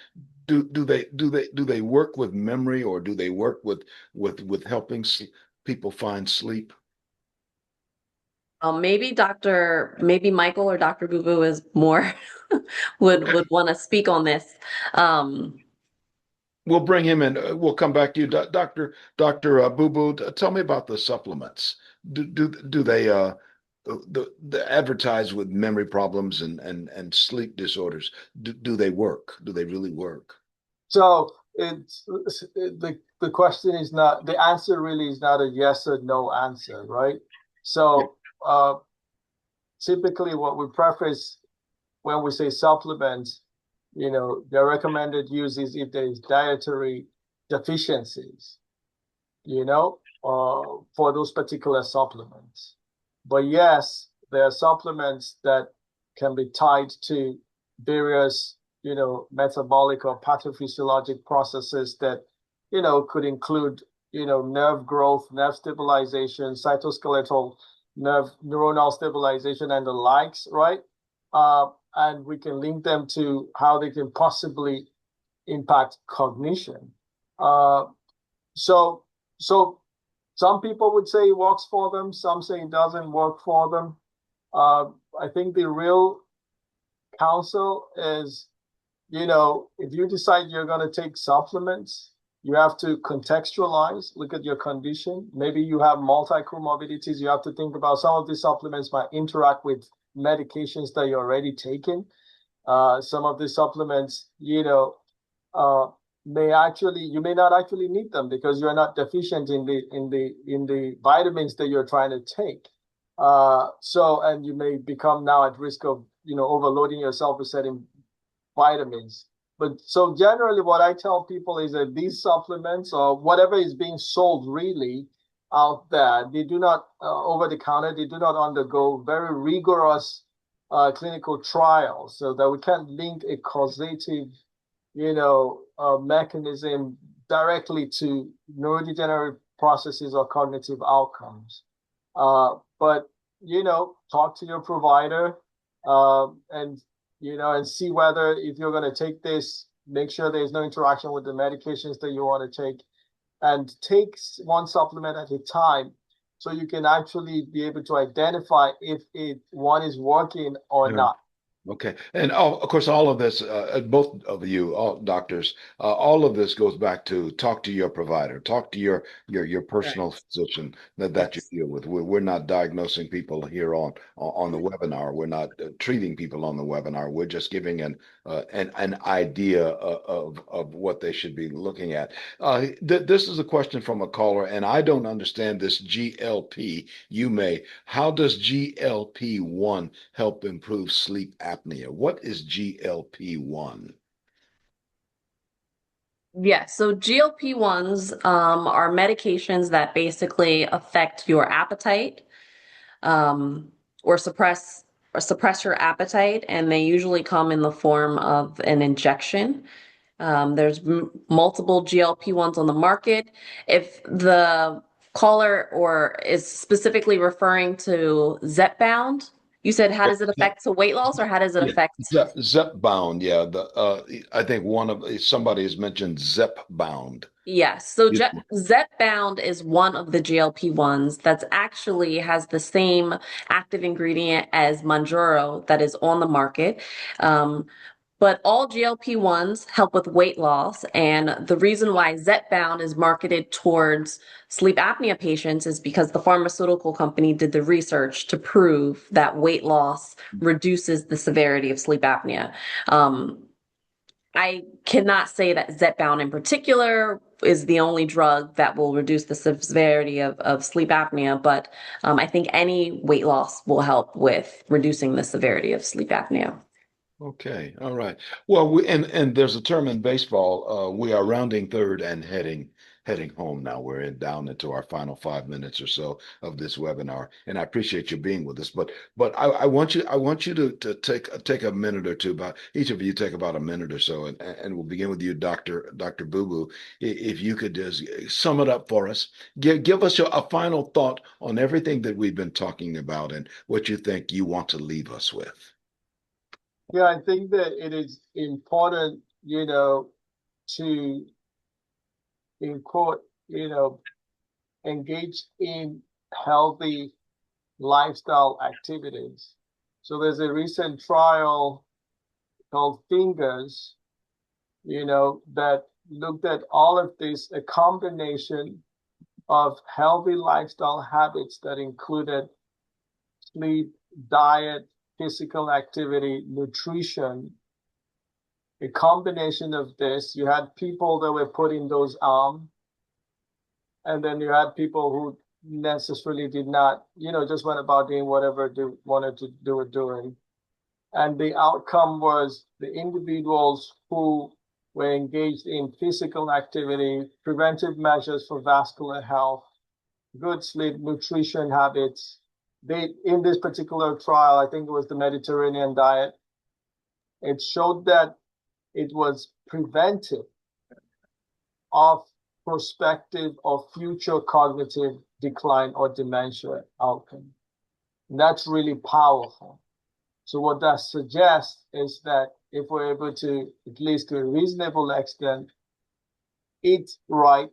do they work with memory, or do they work with helping people find sleep? Maybe Michael or Dr. Boo Boo is more would want to speak on this. Um, we'll bring him in. We'll come back to you, Doctor Boo Boo. Tell me about the supplements. Do they the advertise with memory problems and sleep disorders? Do they work? Do they really work? So the question is not, the answer really is not a yes or no answer, right? Yeah. So typically what we preface when we say supplements, their recommended use is if there is dietary deficiencies, for those particular supplements. But yes, there are supplements that can be tied to various, metabolic or pathophysiologic processes that, could include, nerve growth, nerve stabilization, cytoskeletal neuronal stabilization, and the likes, right? And we can link them to how they can possibly impact cognition. Uh, so, so some people would say it works for them. Some say it doesn't work for them. I think the real counsel is, if you decide you're going to take supplements, you have to contextualize, look at your condition. Maybe you have multi-comorbidities. You have to think about some of these supplements might interact with medications that you're already taking. Some of these supplements, uh, you may not actually need them because you're not deficient in the vitamins that you're trying to take. And you may become now at risk of overloading yourself with certain vitamins. But so generally, what I tell people is that these supplements or whatever is being sold really out there, they do not over the counter, they do not undergo very rigorous clinical trials, so that we can't link a causative mechanism directly to neurodegenerative processes or cognitive outcomes. But talk to your provider, and and see whether if you're going to take this, make sure there's no interaction with the medications that you want to take, and take one supplement at a time, so you can actually be able to identify if one is working or Yeah. not. Okay. And of course, all of this, both of you, all doctors, all of this goes back to talk to your provider, talk to your personal Right. physician that you Yes. deal with. We're not diagnosing people here on the webinar. We're not treating people on the webinar. We're just giving an idea of what they should be looking at. This is a question from a caller, and I don't understand this GLP. You may. How does GLP-1 help improve sleep apnea? What is GLP-1? Yeah, so GLP-1s are medications that basically affect your appetite, um, or suppress your appetite, and they usually come in the form of an injection. There's multiple GLP-1s on the market. If the caller or is specifically referring to Zepbound, you said how does it affect the weight loss, or how does it Yeah, affect? Zepbound. Yeah, the I think one of somebody has mentioned Zepbound. Yes. So Yeah. Zepbound is one of the GLP-1s that's actually has the same active ingredient as Mounjaro that is on the market. Um, but all GLP-1s help with weight loss. And the reason why Zepbound is marketed towards sleep apnea patients is because the pharmaceutical company did the research to prove that weight loss reduces the severity of sleep apnea. I cannot say that Zepbound in particular is the only drug that will reduce the severity of sleep apnea, but I think any weight loss will help with reducing the severity of sleep apnea. Okay. All right. Well, and there's a term in baseball. We are rounding third and heading home now. We're down into our final 5 minutes or so of this webinar, and I appreciate you being with us. But I want you to take a minute or two. About each of you take about a minute or so, and we'll begin with you, Doctor Boo Boo. If you could just sum it up for us, give us a final thought on everything that we've been talking about and what you think you want to leave us with. Yeah, I think that it is important, to, in quote, engage in healthy lifestyle activities. So there's a recent trial called Fingers, that looked at all of this, a combination of healthy lifestyle habits that included sleep, diet, physical activity, nutrition. A combination of this, you had people that were putting those on, and then you had people who necessarily did not, just went about doing whatever they wanted to do it doing. And the outcome was the individuals who were engaged in physical activity, preventive measures for vascular health, good sleep, nutrition habits. In this particular trial, I think it was the Mediterranean diet, it showed that it was preventive of prospective or future cognitive decline or dementia outcome. And that's really powerful. So what that suggests is that if we're able to, at least to a reasonable extent, eat right,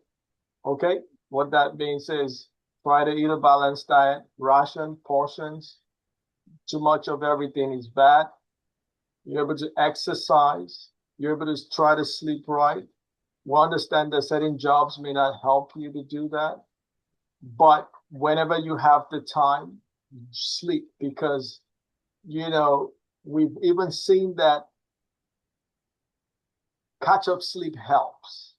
okay? What that means is try to eat a balanced diet, ration portions. Too much of everything is bad. You're able to exercise. You're able to try to sleep right. We understand that certain jobs may not help you to do that. But whenever you have the time, sleep, because, we've even seen that catch-up sleep helps.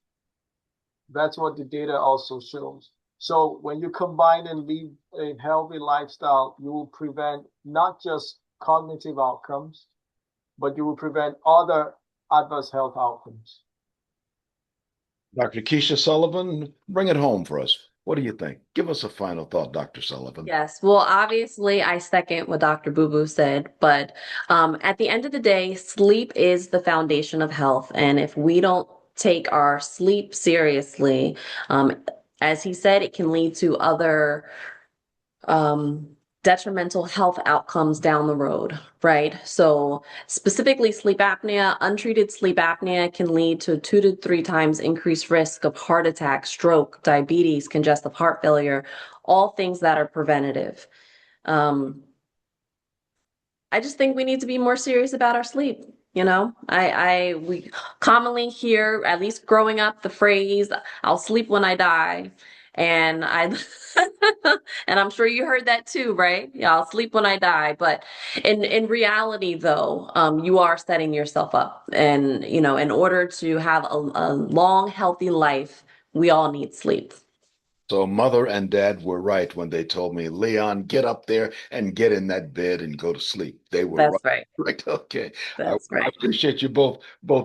That's what the data also shows. So when you combine and live a healthy lifestyle, you will prevent not just cognitive outcomes, but you will prevent other adverse health outcomes. Dr. Keisha Sullivan, bring it home for us. What do you think? Give us a final thought, Dr. Sullivan. Yes, well, obviously, I second what Dr. Boo Boo said, but at the end of the day, sleep is the foundation of health. And if we don't take our sleep seriously, as he said, it can lead to other detrimental health outcomes down the road, right? So specifically sleep apnea, untreated sleep apnea can lead to 2 to 3 times increased risk of heart attack, stroke, diabetes, congestive heart failure, all things that are preventative. I just think we need to be more serious about our sleep. We commonly hear, at least growing up, the phrase, "I'll sleep when I die." And and I'm sure you heard that too, right? Yeah, I'll sleep when I die. But in reality, though, you are setting yourself up. And, in order to have a long, healthy life, we all need sleep. So mother and dad were right when they told me, Leon, get up there and get in that bed and go to sleep. They were right. That's right. Right. Okay. I That's right. appreciate you both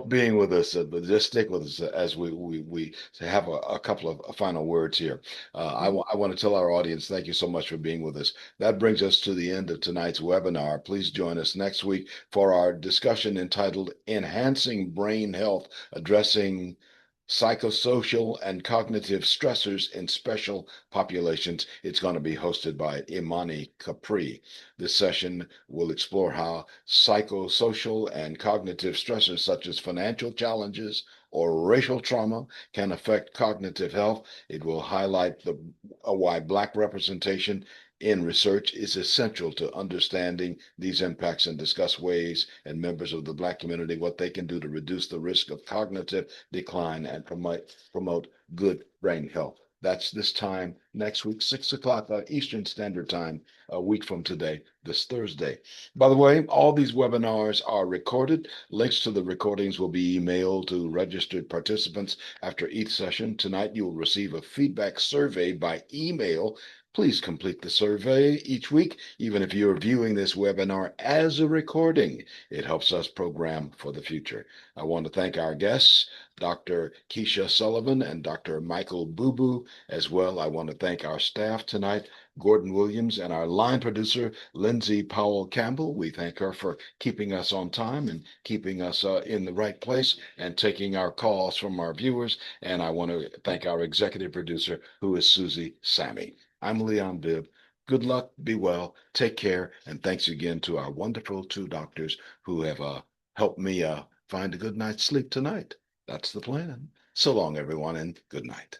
being with us. But just stick with us as we have a couple of final words here. I want to tell our audience thank you so much for being with us. That brings us to the end of tonight's webinar. Please join us next week for our discussion entitled Enhancing Brain Health, Addressing Psychosocial and Cognitive Stressors in Special Populations. It's going to be hosted by Imani Capri. This session will explore how psychosocial and cognitive stressors such as financial challenges or racial trauma can affect cognitive health. It will highlight why Black representation in research is essential to understanding these impacts and discuss ways and members of the Black community what they can do to reduce the risk of cognitive decline and promote good brain health. That's this time next week, 6 o'clock Eastern Standard Time, a week from today, this Thursday. By the way, all these webinars are recorded. Links to the recordings will be emailed to registered participants after each session. Tonight, you will receive a feedback survey by email. Please complete the survey each week, even if you're viewing this webinar as a recording. It helps us program for the future. I want to thank our guests, Dr. Keisha Sullivan and Dr. Michael Boo Boo, as well. I want to thank our staff tonight, Gordon Williams, and our line producer, Lindsay Powell Campbell. We thank her for keeping us on time and keeping us in the right place and taking our calls from our viewers. And I want to thank our executive producer, who is Susie Sammy. I'm Leon Bibb. Good luck, be well, take care, and thanks again to our wonderful 2 doctors who have helped me find a good night's sleep tonight. That's the plan. So long, everyone, and good night.